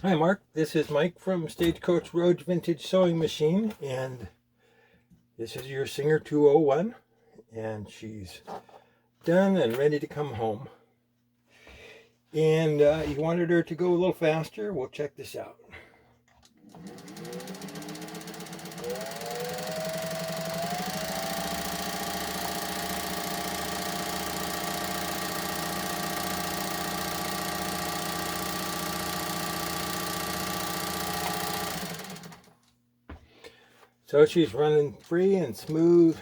Hi Mark, this is Mike from Stagecoach Road Vintage Sewing Machine, and this is your Singer 201, and she's done and ready to come home. And you wanted her to go a little faster. Well, check this out. So she's running free and smooth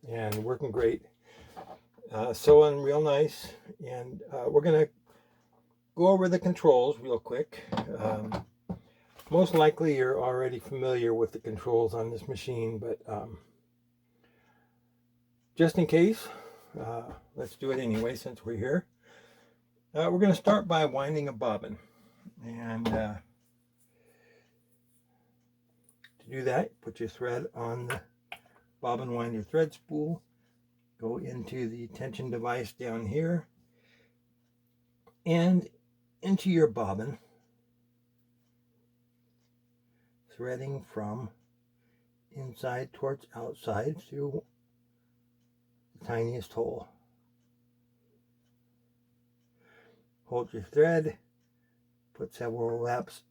and working great. Sewing real nice, and we're going to go over the controls real quick. Most likely you're already familiar with the controls on this machine, but just in case, let's do it anyway since we're here. We're going to start by winding a bobbin, and to do that, put your thread on the bobbin winder thread spool, go into the tension device down here and into your bobbin, threading from inside towards outside through the tiniest hole. Hold your thread, put several wraps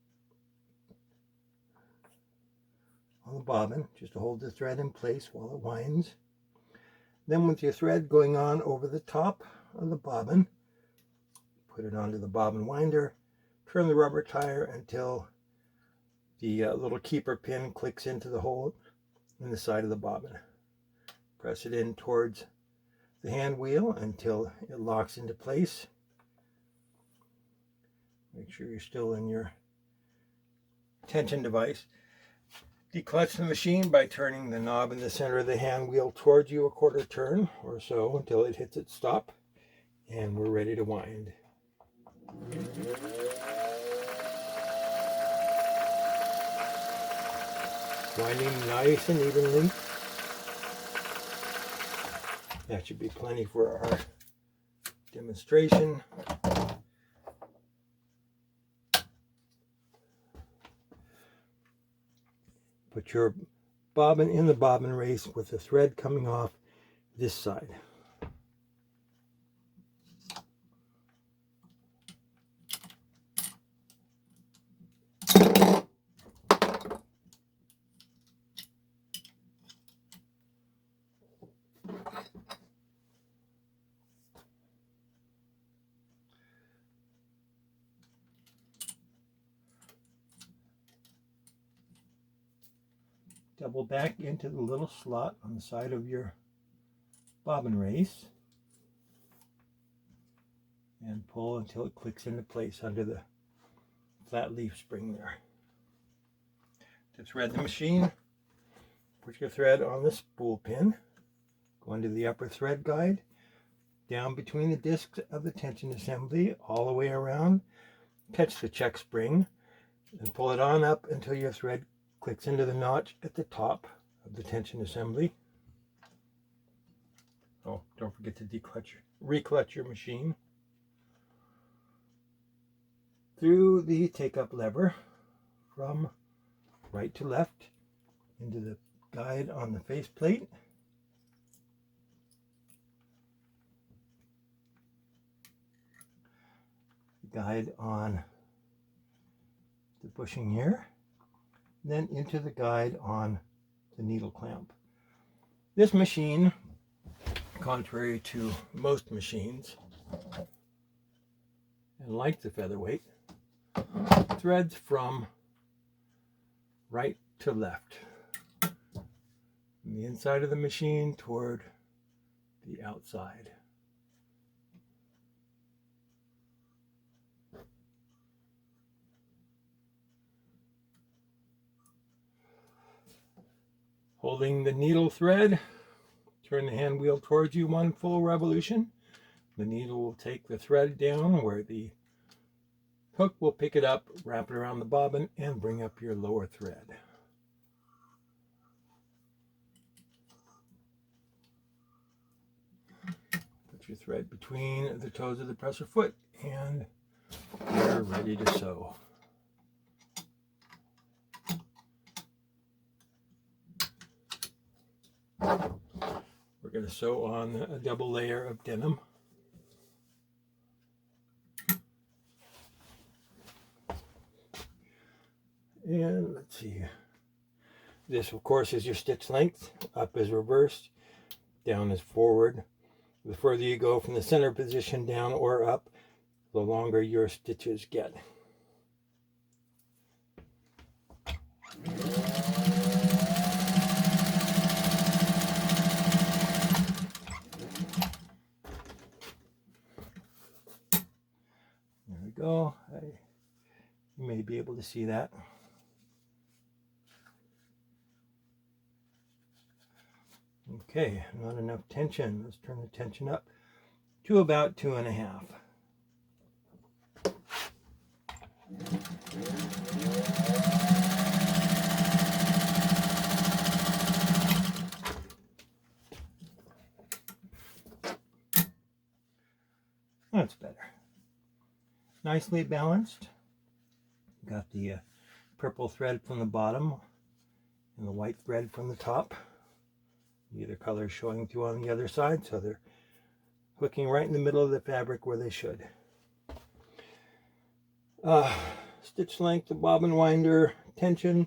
on the bobbin just to hold the thread in place while it winds. Then with your thread going on over the top of the bobbin, put it onto the bobbin winder, turn the rubber tire until the little keeper pin clicks into the hole in the side of the bobbin. Press it in towards the hand wheel until it locks into place. Make sure you're still in your tension device. Declutch the machine by turning the knob in the center of the hand wheel towards you a quarter turn or so until it hits its stop, and we're ready to wind. Winding nice and evenly. That should be plenty for our demonstration. Put your bobbin in the bobbin race with the thread coming off this side. Double back into the little slot on the side of your bobbin race and pull until it clicks into place under the flat leaf spring there. To thread the machine, put your thread on the spool pin, go into the upper thread guide, down between the discs of the tension assembly, all the way around, catch the check spring, and pull it on up until your thread clicks into the notch at the top of the tension assembly. Oh, don't forget to reclutch your machine. Through the take-up lever from right to left into the guide on the faceplate. Guide on the bushing here. Then into the guide on the needle clamp. This machine, contrary to most machines, and like the featherweight, threads from right to left, from the inside of the machine toward the outside. Holding the needle thread, turn the hand wheel towards you one full revolution. The needle will take the thread down where the hook will pick it up, wrap it around the bobbin, and bring up your lower thread. Put your thread between the toes of the presser foot, and you're ready to sew. We're going to sew on a double layer of denim. And let's see. This, of course, is your stitch length. Up is reversed, down is forward. The further you go from the center position down or up, the longer your stitches get. There we go. You may be able to see that. Okay, not enough tension. Let's turn the tension up to about 2.5. That's better. Nicely balanced. Got the purple thread from the bottom and the white thread from the top. Either color showing through on the other side, so they're hooking right in the middle of the fabric where they should. Stitch length, the bobbin winder, tension.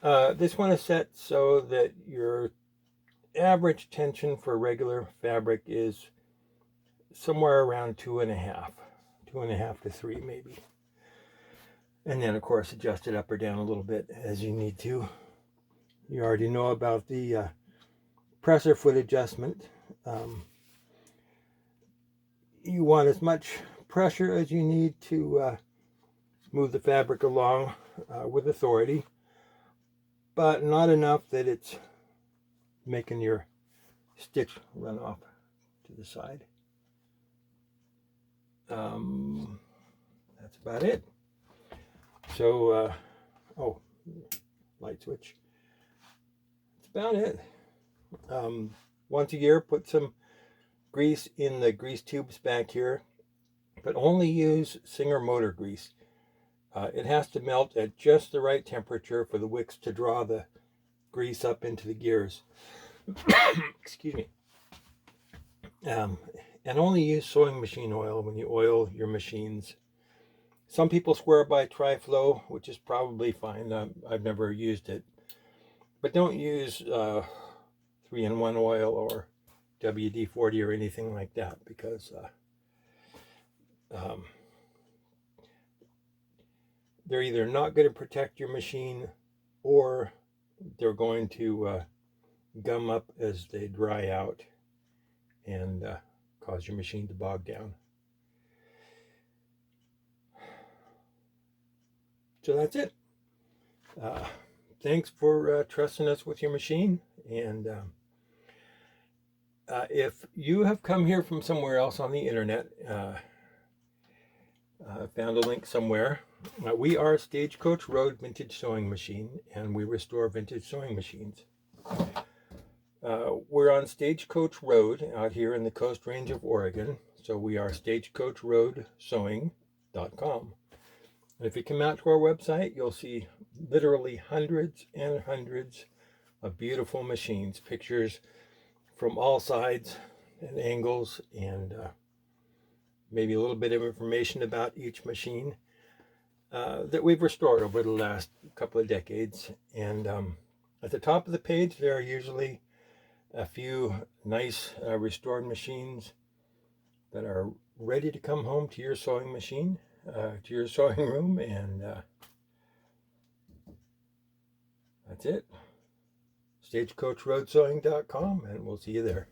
This one is set so that your average tension for regular fabric is somewhere around 2.5 to 3 maybe. And then of course adjust it up or down a little bit as you need to. You already know about the presser foot adjustment. You want as much pressure as you need to move the fabric along with authority, but not enough that it's making your stitch run off to the side. That's about it. So, oh, light switch. That's about it. Once a year, put some grease in the grease tubes back here, but only use Singer motor grease. It has to melt at just the right temperature for the wicks to draw the grease up into the gears. Excuse me. And only use sewing machine oil when you oil your machines. Some people swear by Tri-Flow, which is probably fine. I've never used it. But don't use 3-in-1 oil or WD-40 or anything like that, because they're either not going to protect your machine or they're going to gum up as they dry out and cause your machine to bog down. So that's it. Thanks for trusting us with your machine. And if you have come here from somewhere else on the internet, found a link somewhere, we are Stagecoach Road Vintage Sewing Machine, and we restore vintage sewing machines. We're on Stagecoach Road out here in the Coast Range of Oregon, so we are stagecoachroadsewing.com. And if you come out to our website, you'll see literally hundreds and hundreds of beautiful machines, pictures from all sides and angles, and maybe a little bit of information about each machine that we've restored over the last couple of decades. And at the top of the page, there are usually a few nice restored machines that are ready to come home to your sewing machine, to your sewing room, and that's it. StagecoachRoadsewing.com, and we'll see you there.